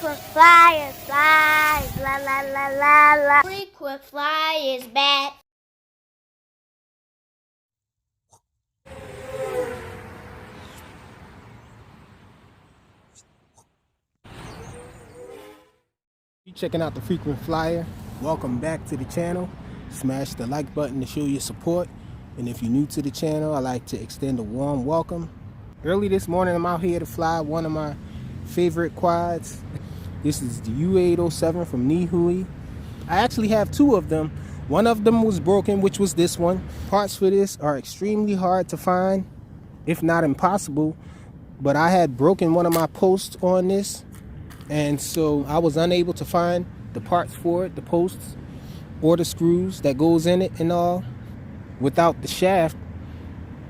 Frequent flyer flies, la la la la la. Frequent flyers back. You checking out the Frequent Flyer. Welcome back to the channel. Smash the like button to show your support. And if you're new to the channel, I'd like to extend a warm welcome. Early this morning, I'm out here to fly one of my favorite quads. This is the U807 from Nihui. I actually have two of them. One of them was broken, which was this one. Parts for this are extremely hard to find, if not impossible. But I had broken one of my posts on this, and so I was unable to find the parts for it, the posts or the screws that goes in it and all. Without the shaft,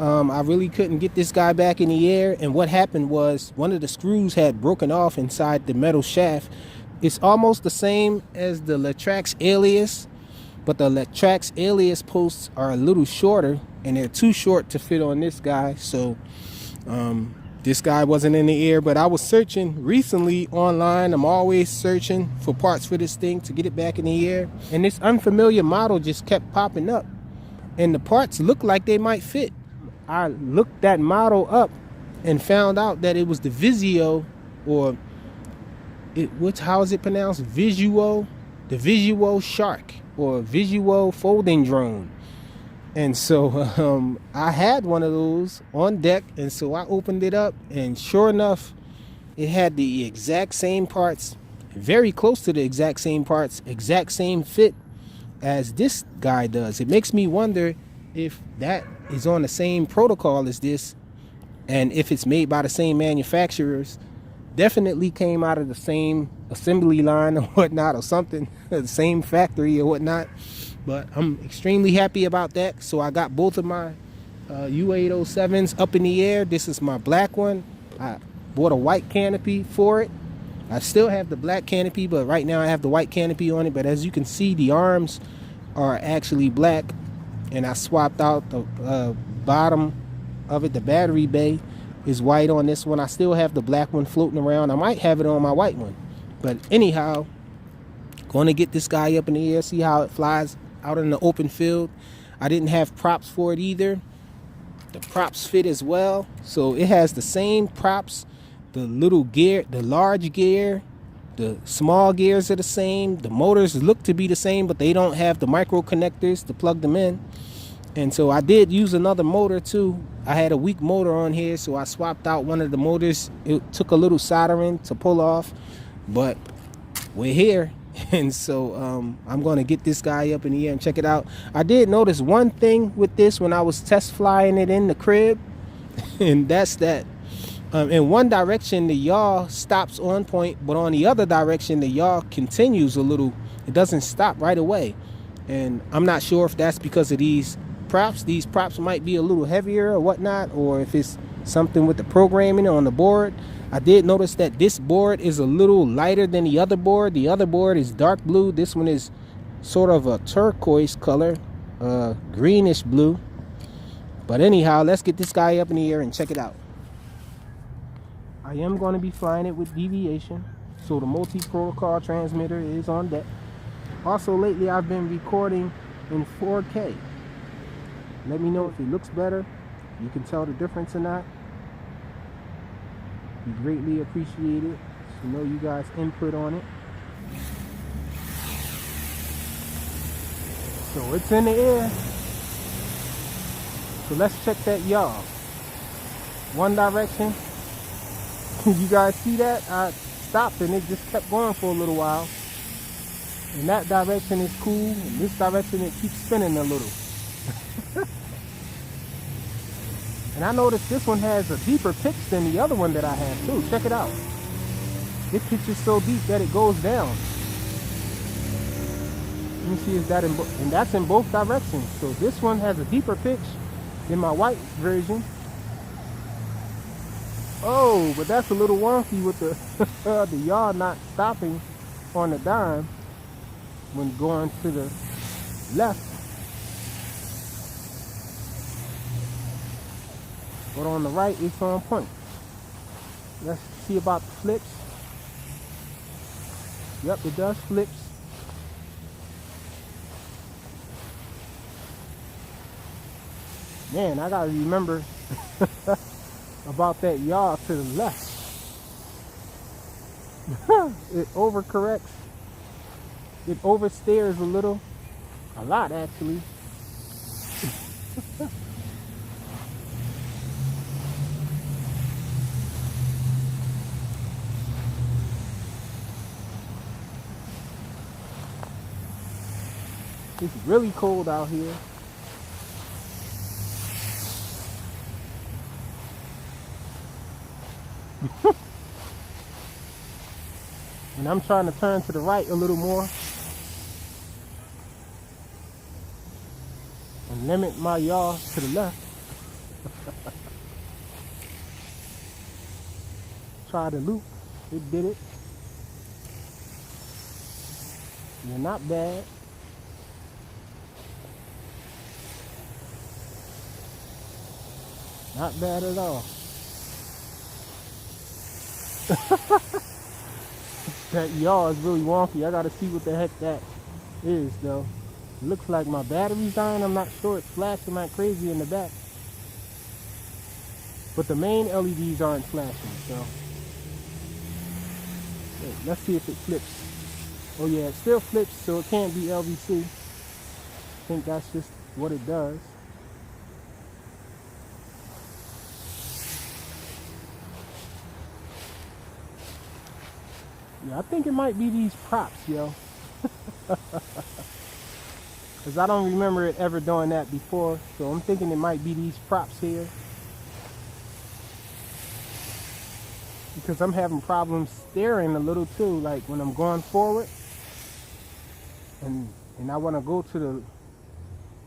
I really couldn't get this guy back in the air. And what happened was one of the screws had broken off inside the metal shaft. It's almost the same as the Letrax Alias, but the Letrax Alias posts are a little shorter, and they're too short to fit on this guy. So this guy wasn't in the air, but I was searching recently online. I'm always searching for parts for this thing to get it back in the air. And this unfamiliar model just kept popping up, and the parts looked like they might fit. I looked that model up and found out that it was the Vizuo, or how is it pronounced? Vizuo, the Vizuo Shark, or Vizuo folding drone. And so I had one of those on deck, and so I opened it up, and sure enough, it had the exact same parts, very close to the exact same parts, exact same fit as this guy does. It makes me wonder if that is on the same protocol as this, and if it's made by the same manufacturers. Definitely came out of the same assembly line or whatnot, or something, the same factory or whatnot. But I'm extremely happy about that. So I got both of my U807s up in the air. This is my black one. I bought a white canopy for it. I still have the black canopy, but right now I have the white canopy on it. But as you can see, the arms are actually black, and I swapped out the bottom of it. The battery bay is white on this one. I still have the black one floating around. I might have it on my white one, but anyhow, going to get this guy up in the air, see how it flies out in the open field. I didn't have props for it either. The props fit as well, so it has the same props. The little gear, the large gear, the small gears are the same. The motors look to be the same, but they don't have the micro connectors to plug them in. And so I did use another motor too. I had a weak motor on here, so I swapped out one of the motors. It took a little soldering to pull off, but we're here. And so I'm going to get this guy up in the air and check it out. I did notice one thing with this when I was test flying it in the crib, and that's that in one direction the yaw stops on point, but on the other direction the yaw continues a little. It doesn't stop right away. And I'm not sure if that's because of these props. These props might be a little heavier or whatnot, or if it's something with the programming on the board. I did notice that this board is a little lighter than the other board. The other board is dark blue. This one is sort of a turquoise color, greenish blue. But anyhow, let's get this guy up in the air and check it out. I am going to be flying it with deviation, so the multi-protocol transmitter is on deck. Also, lately I've been recording in 4K. Let me know if it looks better. You can tell the difference or not. We greatly appreciate it. So know you guys' input on it. So it's in the air. So let's check that yaw. One direction. You guys see that? I stopped and it just kept going for a little while. And that direction is cool. And this direction it keeps spinning a little. And I noticed this one has a deeper pitch than the other one that I have too. Check it out. This pitch is so deep that it goes down. Let me see if that and that's in both directions. So this one has a deeper pitch than my white version. Oh, but that's a little wonky with the the yaw not stopping on the dime when going to the left. But on the right, it's on point. Let's see about the flips. Yep, it does flips. Man, I gotta remember about that yaw to the left. It overcorrects. It oversteers a little. A lot, actually. It's really cold out here. And I'm trying to turn to the right a little more and limit my yaw to the left. Try to loop. It did it. Yeah, not bad. Not bad at all. That yaw is really wonky. I gotta see what the heck that is though. It looks like my battery's dying. I'm not sure. It's flashing like crazy in the back. But the main LEDs aren't flashing, so. Wait, let's see if it flips. Oh yeah, it still flips, so it can't be LVC. I think that's just what it does. Yeah, I think it might be these props, yo. Because I don't remember it ever doing that before. So I'm thinking it might be these props here. Because I'm having problems steering a little too. Like when I'm going forward. And I want to go to the...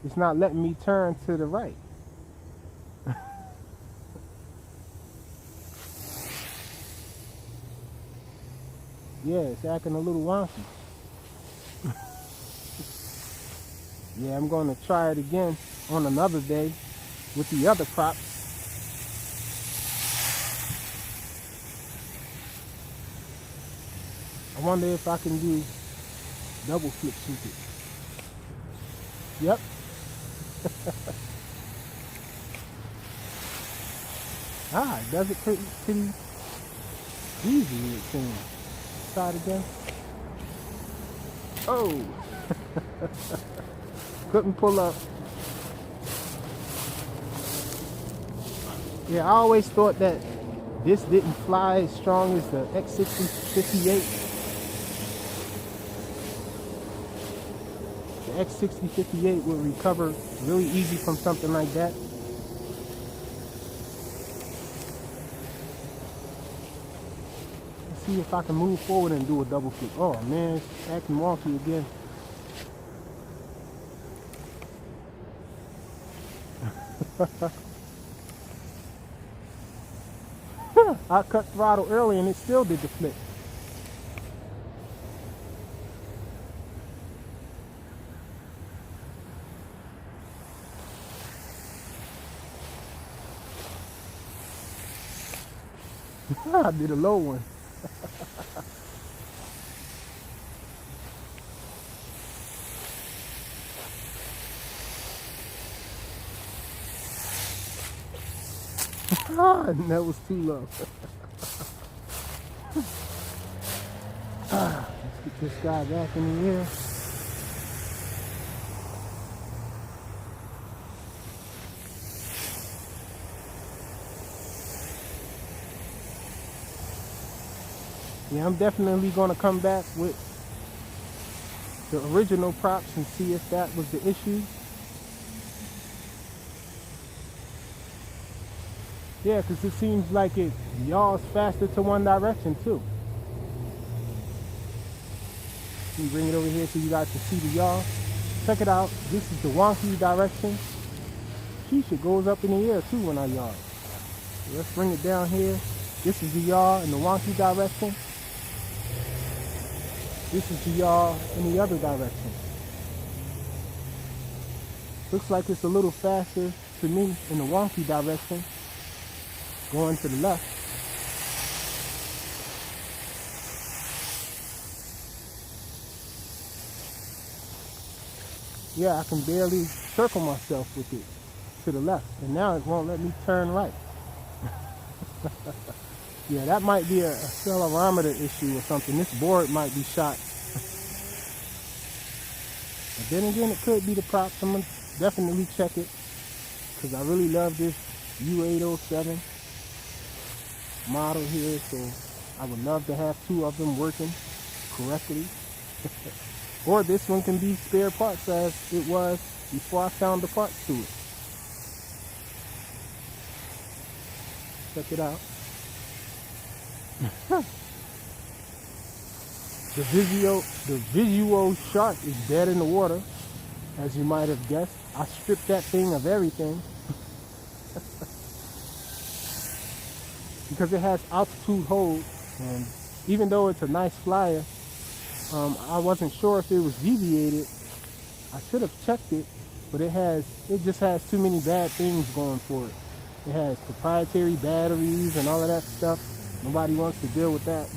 It's not letting me turn to the right. Yeah, it's acting a little wonky. Yeah, I'm going to try it again on another day with the other props. I wonder if I can do double flips with it. Yep. It does it pretty easy, it seems. Try it again. Oh! Couldn't pull up. Yeah, I always thought that this didn't fly as strong as the X6058. The X6058 would recover really easy from something like that. See if I can move forward and do a double flip. Oh man, it's acting wonky again. I cut throttle early and it still did the flip. I did a low one. That was too low. Let's get this guy back in the air. Yeah, I'm definitely going to come back with the original props and see if that was the issue. Yeah, because it seems like it yaws faster to one direction too. Let me bring it over here so you guys can see the yaw. Check it out. This is the wonky direction. Sheesh, it goes up in the air too when I yaw. So let's bring it down here. This is the yaw in the wonky direction. This is the yaw in the other direction. Looks like it's a little faster to me in the wonky direction. Going to the left. yeah, I can barely circle myself with it to the left, and now it won't let me turn right. Yeah, that might be a accelerometer issue or something. This board might be shot. But then again, it could be the props. I'm gonna definitely check it because I really love this U807 model here. So I would love to have two of them working correctly. Or this one can be spare parts as it was before I found the parts to it. Check it out. The Vizuo shark is dead in the water, as you might have guessed. I stripped that thing of everything because it has altitude hold, and even though it's a nice flyer, I wasn't sure if it was deviated. I should have checked it, but it just has too many bad things going for it. It has proprietary batteries and all of that stuff. Nobody wants to deal with that.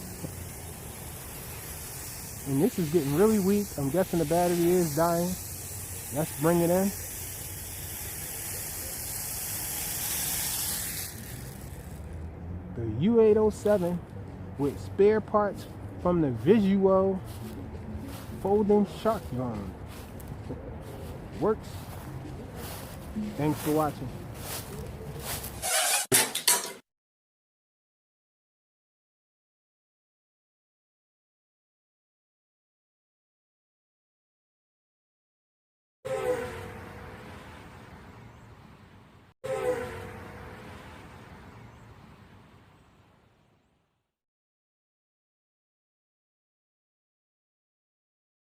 And this is getting really weak. I'm guessing the battery is dying. Let's bring it in. The U807 with spare parts from the Vizuo folding shark gun. Works. Thanks for watching.